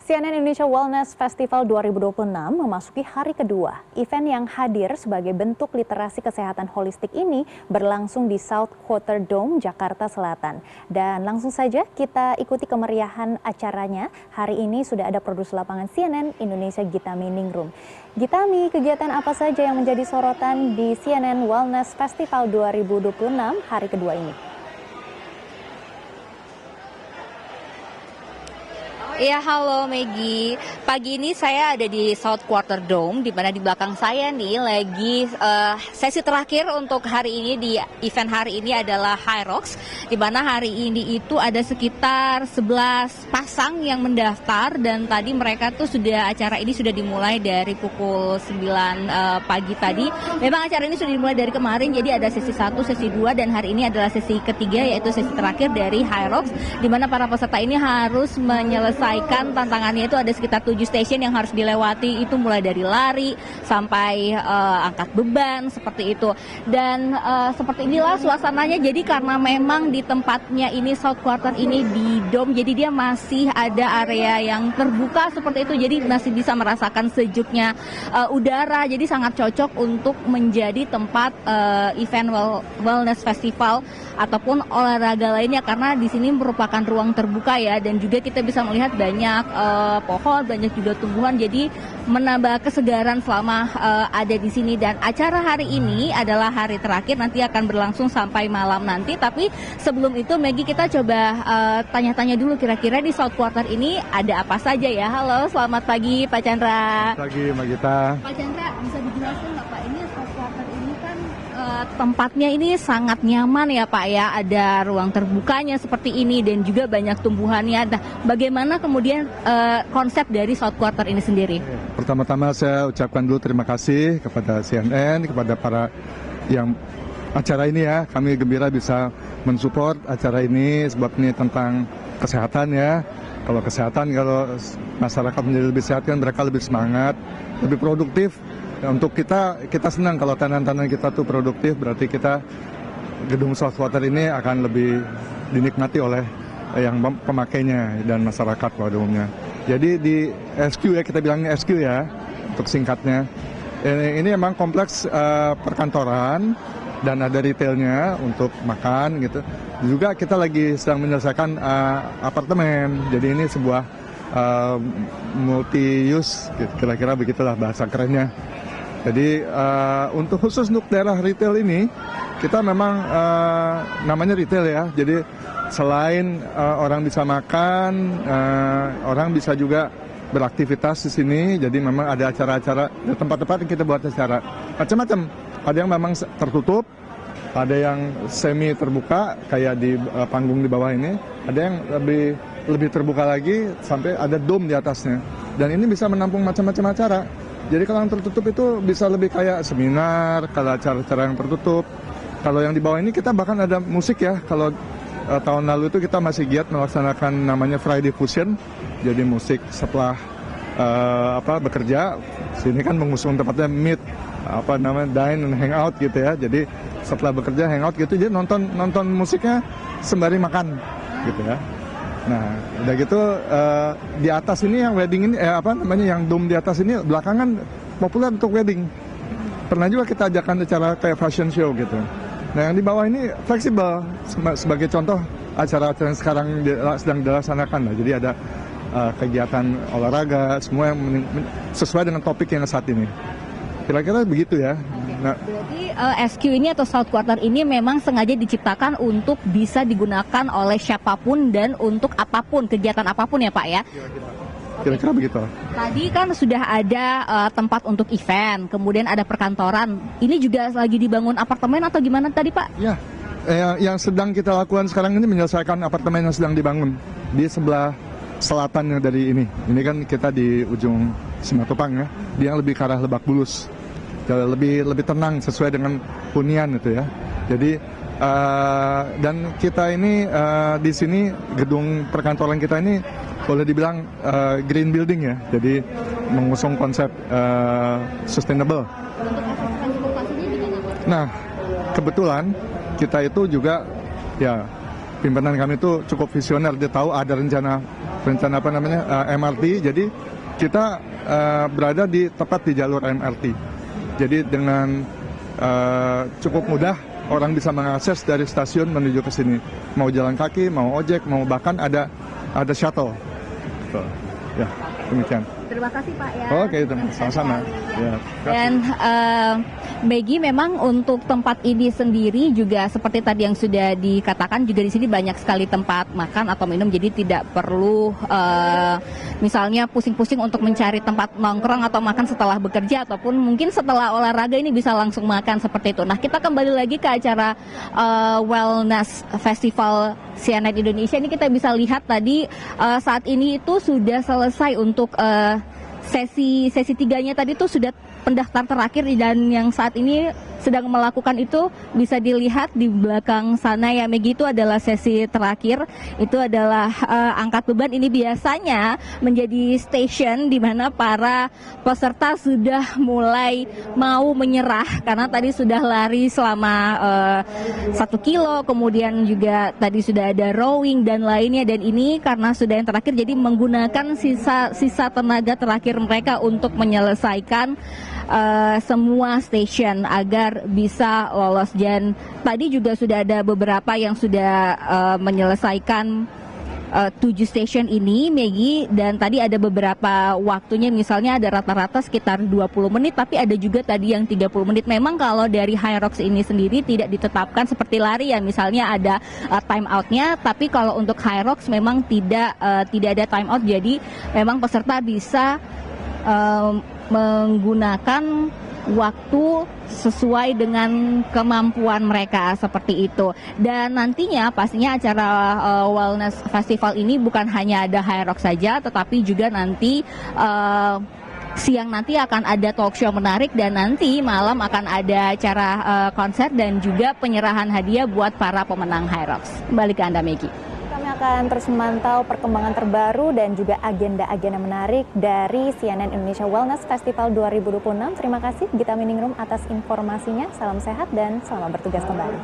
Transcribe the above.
CNN Indonesia Wellness Festival 2026 memasuki hari kedua. Event yang hadir sebagai bentuk literasi kesehatan holistik ini berlangsung di South Quarter Dome, Jakarta Selatan. Dan langsung saja kita ikuti kemeriahan acaranya. Hari ini sudah ada produser lapangan CNN Indonesia Gitami Ningrum. Gitami, kegiatan apa saja yang menjadi sorotan di CNN Wellness Festival 2026 hari kedua ini? Ya, halo Maggie. Pagi ini saya ada di South Quarter Dome, di mana di belakang saya nih lagi sesi terakhir untuk hari ini di event hari ini adalah High Rocks, di mana hari ini itu ada sekitar 11 pasang yang mendaftar dan tadi mereka tuh acara ini sudah dimulai dari pukul 9 pagi tadi. Memang acara ini sudah dimulai dari kemarin, jadi ada sesi 1, sesi 2 dan hari ini adalah sesi ketiga yaitu sesi terakhir dari High Rocks, di mana para peserta ini harus menyelesaikan tantangannya itu ada sekitar 7 station yang harus dilewati, itu mulai dari lari sampai angkat beban seperti itu. Dan seperti inilah suasananya, jadi karena memang di tempatnya ini South Quarter ini di dome, jadi dia masih ada area yang terbuka seperti itu, jadi masih bisa merasakan sejuknya udara, jadi sangat cocok untuk menjadi tempat event wellness festival ataupun olahraga lainnya, karena di sini merupakan ruang terbuka ya, dan juga kita bisa melihat banyak pohon, banyak juga tumbuhan, jadi menambah kesegaran selama ada di sini. Dan acara hari ini adalah hari terakhir, nanti akan berlangsung sampai malam nanti. Tapi sebelum itu Maggie, kita coba tanya-tanya dulu kira-kira di South Quarter ini ada apa saja ya. Halo, selamat pagi Pak Chandra. Selamat pagi Mbak Gita. Pak Chandra, bisa dijelaskan nggak Pak, ini South Quarter ini kan tempatnya ini sangat nyaman ya Pak ya, ada ruang terbukanya seperti ini dan juga banyak tumbuhannya. Nah, bagaimana kemudian konsep dari South Quarter ini sendiri? Pertama-tama saya ucapkan dulu terima kasih kepada CNN, kepada para yang acara ini ya. Kami gembira bisa mensupport acara ini sebab ini tentang kesehatan ya. Kalau kesehatan, kalau masyarakat menjadi lebih sehat kan mereka lebih semangat, lebih produktif. Ya, untuk kita senang kalau tandan-tandan kita tuh produktif, berarti kita gedung South Quarter ini akan lebih dinikmati oleh yang pemakainya dan masyarakat pada umumnya. Jadi di SQ ya, kita bilangnya SQ ya untuk singkatnya. Ini emang kompleks perkantoran dan ada retailnya untuk makan gitu. Juga kita lagi sedang menyelesaikan apartemen. Jadi ini sebuah multi-use, kira-kira begitulah bahasa kerennya. Jadi khusus untuk daerah retail ini, kita memang namanya retail ya. Jadi selain orang bisa makan, orang bisa juga beraktivitas di sini. Jadi memang ada acara-acara, tempat-tempat yang kita buat acara macam-macam. Ada yang memang tertutup, ada yang semi terbuka kayak di panggung di bawah ini. Ada yang lebih terbuka lagi sampai ada dome di atasnya. Dan ini bisa menampung macam-macam acara. Jadi kalau yang tertutup itu bisa lebih kayak seminar, kalau acara-acara yang tertutup. Kalau yang di bawah ini kita bahkan ada musik ya. Kalau tahun lalu itu kita masih giat melaksanakan namanya Friday Fusion. Jadi musik setelah bekerja. Sini kan mengusung tempatnya meet, dine and hang out gitu ya. Jadi setelah bekerja hang out gitu, jadi nonton musiknya sembari makan gitu ya. Nah, udah gitu di atas ini yang wedding ini yang dome di atas ini belakangan populer untuk wedding. Pernah juga kita ajakkan acara kayak fashion show gitu. Nah, yang di bawah ini fleksibel, sebagai contoh acara-acara yang sekarang sedang dilaksanakan. Nah, jadi ada kegiatan olahraga, semua yang sesuai dengan topik yang saat ini. Kira-kira begitu ya. Nah, berarti SQ ini atau South Quarter ini memang sengaja diciptakan untuk bisa digunakan oleh siapapun dan untuk apapun, kegiatan apapun ya Pak ya? Kira-kira begitu. Tadi kan sudah ada tempat untuk event, kemudian ada perkantoran. Ini juga lagi dibangun apartemen atau gimana tadi Pak? Ya, yang sedang kita lakukan sekarang ini menyelesaikan apartemen yang sedang dibangun di sebelah selatannya dari ini. Ini kan kita di ujung Simatupang ya, dia yang lebih ke arah Lebak Bulus. Lebih tenang sesuai dengan hunian itu ya. Jadi dan kita ini di sini gedung perkantoran kita ini boleh dibilang green building ya. Jadi mengusung konsep sustainable. Nah, kebetulan kita itu juga ya pimpinan kami itu cukup visioner, dia tahu ada rencana rencana apa namanya MRT. Jadi kita berada tepat di jalur MRT. Jadi dengan cukup mudah orang bisa mengakses dari stasiun menuju ke sini. Mau jalan kaki, mau ojek, mau bahkan ada shuttle. So, ya, demikian. Terima kasih Pak ya. Oke, sama-sama. Ya, dan Maggie, memang untuk tempat ini sendiri juga seperti tadi yang sudah dikatakan, juga di sini banyak sekali tempat makan atau minum, jadi tidak perlu misalnya pusing-pusing untuk mencari tempat nongkrong atau makan setelah bekerja ataupun mungkin setelah olahraga, ini bisa langsung makan seperti itu. Nah, kita kembali lagi ke acara Wellness Festival CNN Indonesia. Ini kita bisa lihat tadi saat ini itu sudah selesai untuk sesi 3-nya tadi tuh sudah pendaftar terakhir, dan yang saat ini sedang melakukan itu bisa dilihat di belakang sana ya Maggie, itu adalah sesi terakhir, itu adalah angkat beban. Ini biasanya menjadi station di mana para peserta sudah mulai mau menyerah karena tadi sudah lari selama 1 kilo, kemudian juga tadi sudah ada rowing dan lainnya, dan ini karena sudah yang terakhir jadi menggunakan sisa tenaga terakhir mereka untuk menyelesaikan semua station agar bisa lolos. Dan tadi juga sudah ada beberapa yang sudah menyelesaikan 7 station ini Maggie, dan tadi ada beberapa waktunya, misalnya ada rata-rata sekitar 20 menit, tapi ada juga tadi yang 30 menit. Memang kalau dari HYROX ini sendiri tidak ditetapkan seperti lari ya, misalnya ada time outnya, tapi kalau untuk HYROX memang tidak ada time out, jadi memang peserta bisa menggunakan waktu sesuai dengan kemampuan mereka seperti itu. Dan nantinya pastinya acara Wellness Festival ini bukan hanya ada HYROX saja, tetapi juga nanti siang nanti akan ada talk show menarik, dan nanti malam akan ada acara konser dan juga penyerahan hadiah buat para pemenang HYROX. Kembali ke Anda Maggie. Kami akan terus memantau perkembangan terbaru dan juga agenda-agenda menarik dari CNN Indonesia Wellness Festival 2026. Terima kasih Gita Miningrum atas informasinya. Salam sehat dan selamat bertugas kembali.